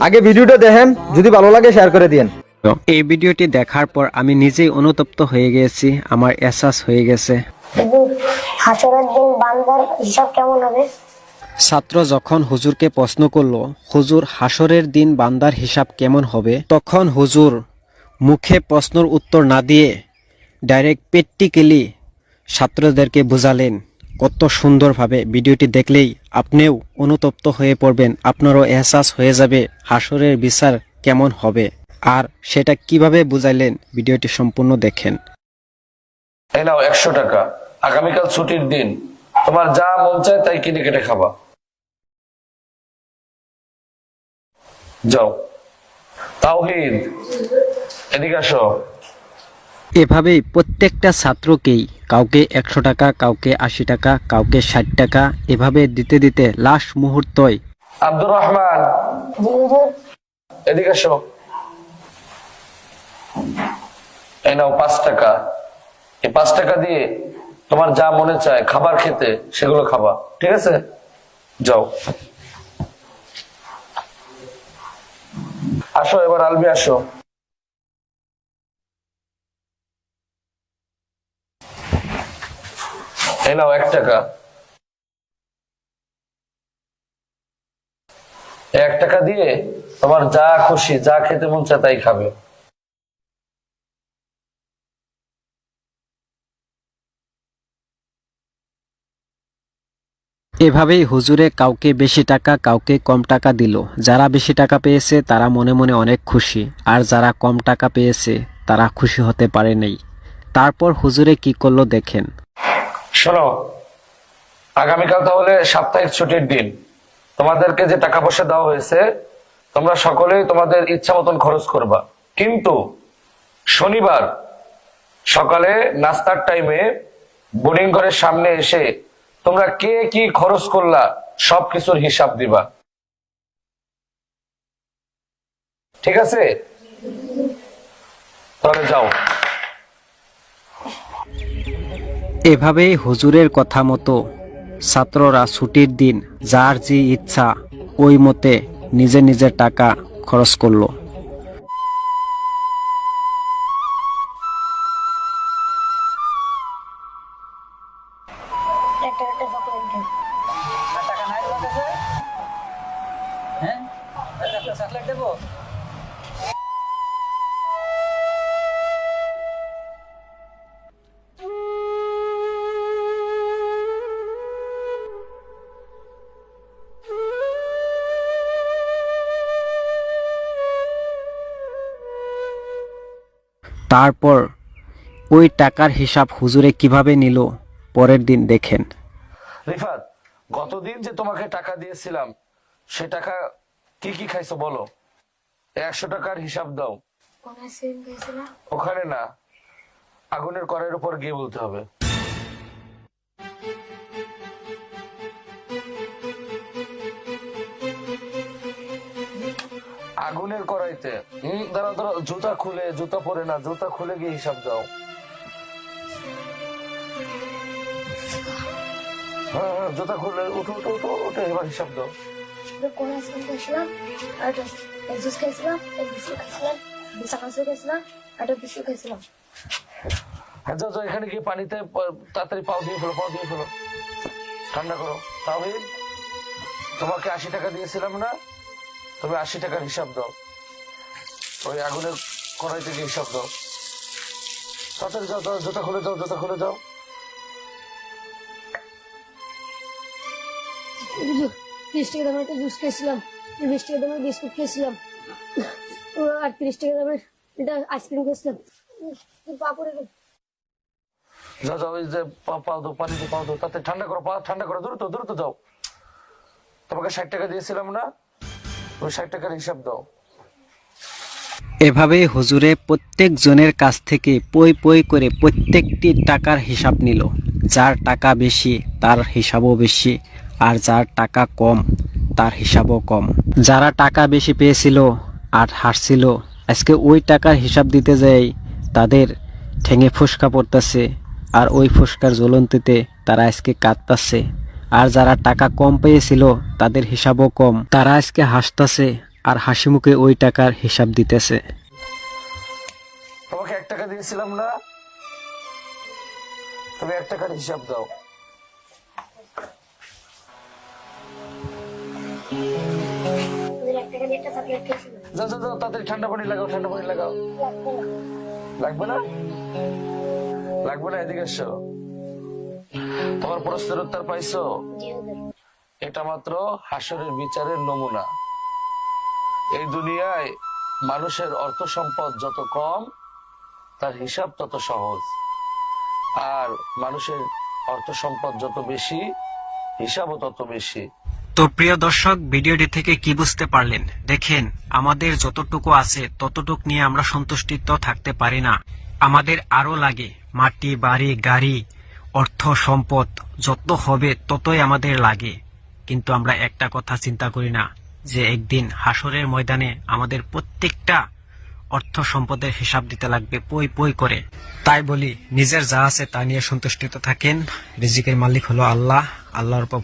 আগে ভিডিওটা দেখেন, যদি ভালো লাগে শেয়ার করে দিয়েন। এই ভিডিওটি দেখার পর আমি নিজেই অনুতপ্ত হয়ে গেছি, আমার এহসাস হয়ে গেছে। হাসরের দিন বান্দার হিসাব কেমন হবে? ছাত্র যখন হুজুরকে প্রশ্ন করলো, হুজুর হাসরের দিন বান্দার হিসাব কেমন হবে, তখন হুজুর মুখে প্রশ্নের উত্তর না দিয়ে ডাইরেক্ট প্র্যাকটিক্যালি ছাত্রদেরকে বোঝালেন। কত সুন্দরভাবে ভিডিওটি দেখলেই আপনিও অনুতপ্ত হয়ে পড়বেন, আপনারও এহসাস হয়ে যাবে হাসরের বিচার কেমন হবে। আর সেটা কিভাবে বুঝাইলেন ভিডিওটি সম্পূর্ণ দেখেন। এই নাও 100 টাকা, আগামীকাল ছুটির দিন, তোমার যা মন চায় তাই কিনে কেটে খাবা। যাও। তাওহীদ, এদিকে আসো। এভাবেই প্রত্যেকটা ছাত্রকেই কাউকে 100 টাকা, কাউকে 80 টাকা, কাউকে 60 টাকা এভাবে দিতে দিতে লাস্ট মুহূর্তয় আব্দুর রহমান, জি হুজুর। এদিকে আসো। এই নাও 5 টাকা। এই 5 টাকা দিয়ে তোমার যা মনে চায় খাবার খেতে সেগুলো খাবা, ঠিক আছে? যাও। আসো এবার আলবি আসো। এই নাও 1 টাকা। 1 টাকা দিয়ে তোমার যা খুশি, যা খেতে মন চায় তাই খাবে। এভাবেই হুজুরে কাউকে বেশি টাকা, কাউকে কম টাকা দিল। যারা বেশি টাকা পেয়েছে তারা মনে মনে অনেক খুশি, আর যারা কম টাকা পেয়েছে তারা খুশি হতে পারে নাই। তারপর হুজুরে কি করলো দেখেন। শোনো, আগামীকাল তাহলে সাপ্তাহিক ছুটির দিন, তোমাদেরকে যে টাকা পয়সা দেওয়া হয়েছে তোমরা সকলেই তোমাদের ইচ্ছা মতন খরচ করবা, কিন্তু শনিবার সকালে নাস্তার টাইমে বোর্ডিং ঘরের সামনে এসে তোমরা কে কি খরচ করলা সবকিছুর হিসাব দিবা, ঠিক আছে? তাহলে যাও। এভাবেই হুজুরের কথা মতো ছাত্ররা ছুটির দিন যার যে ইচ্ছা ওই মতে নিজের নিজের টাকা খরচ করলো। একটা একটা চকলেট দেন। তারপর ওই টাকার হিসাব হুজুরে কিভাবে নিল পরের দিন দেখেন। রিফাত, গতদিন যে তোমাকে টাকা দিয়েছিলাম সে টাকা কি কি খাইছো বলো? 100 টাকার হিসাব দাও। কোন আইসক্রিম খাইছিলা? ওখানে না, আগুনের কড়াইয়ের উপর গিয়ে বলতে হবে। আগুনের কড়াইতে। দাঁড়া দাঁড়া, জুতা খুলে, জুতা পরে না, জুতা খুলে গিয়ে হিসাব দাও। হ্যাঁ, জুতা খুলে উঠো উঠো উঠো উঠে এবার হিসাব দাও। কোন আইসক্রিম খাইছিলাম? আর এক জুস খাইছিলাম, এক বিস্কুট খাইছিলাম, বিসাকাসু খাইছিলাম, আর একটা বিস্কুট খাইছিলাম। হ্যাঁ, যাও যাও, এখানে গিয়ে পানিতে তাড়াতাড়ি পাও দিয়ে ফেলো, পাও দিয়ে ফেলো, ঠান্ডা করো। তাওহীদ, তোমাকে 80 টাকা দিয়েছিলাম না, তুমি 80 টাকার হিসাব দাও। ওই আগুনের কড়াই থেকে হিসাব দাও। তাড়াতাড়ি যাও, দাও, জুতা খুলে যাও, জুতা খুলে যাও। 30 টাকা দামের একটা জুস খেয়েছিলাম, 20 টাকা দামের বিস্কুট খেয়েছিলাম, আর 30 টাকা দামের একটা আইসক্রিম খেয়েছিলাম। পাপড়ে যাও যাও, ওই যে পাও দাও, পানিতে পাও দাও, তাতে ঠান্ডা করো, পা ঠান্ডা করো, দ্রুত দ্রুত যাও। তোমাকে 60 টাকা দিয়েছিলাম না, ওই 60 টাকার হিসাব দাও। এভাবেই হুজুরে প্রত্যেক জনের কাছ থেকে পই পই করে প্রত্যেকটি টাকার হিসাব নিল। যার টাকা বেশি তার হিসাবও বেশি, আর যার টাকা কম তার হিসাবও কম। যারা টাকা বেশি পেয়েছিল আর হারছিল, আজকে ওই টাকার হিসাব দিতে যাই তাদের ঠেঙে ফুসকা পড়তেছে, আর ওই ফুসকার জ্বলন্তিতে তারা আজকে কাঁদতেছে। আর যারা টাকা কম পেয়েছিল তাদের হিসাবও কম, তারা আজকে হাসতেছে আর হাসি মুখে ওই টাকার হিসাব দিতেছে। তোমাকে 1 টাকা দিয়েছিলাম না, তুমি 1 টাকার হিসাব দাও। ওদের 1 টাকা দিয়ে একটা চকলেট খেয়েছিলাম। যাও যাও যাও, তাড়াতাড়ি ঠান্ডা পানি লাগাও, ঠান্ডা পানি লাগাও। লাগবে না। লাগবে না? লাগবে না, এদিকে এসো। তোমার প্রশ্নের উত্তর পাইছো? জি হুজুর। এটা মাত্র হাসরের বিচারের নমুনা। এই দুনিয়ায় মানুষের অর্থ সম্পদ যত কম, তার হিসাব তত সহজ। আর মানুষের অর্থ সম্পদ যত বেশি, হিসাবও তত বেশি। তো প্রিয় দর্শক, ভিডিওটি থেকে কি বুঝতে পারলেন? দেখেন, আমাদের যতটুকু আছে ততটুক নিয়ে আমরা সন্তুষ্টিত থাকতে পারি না। আমাদের আরো লাগে, মাটি, বাড়ি, গাড়ি, অর্থ সম্পদ যত হবে ততই আমাদের লাগে। কিন্তু আমরা একটা কথা চিন্তা করি না, যে একদিন হাসরের ময়দানে আমাদের প্রত্যেকটা অর্থ সম্পদের হিসাব দিতে লাগবে পই পই করে। তাই বলি, নিজের যা আছে তা নিয়ে সন্তুষ্টিত থাকেন। রিজিকের মালিক হলো আল্লাহ, আল্লাহর উপর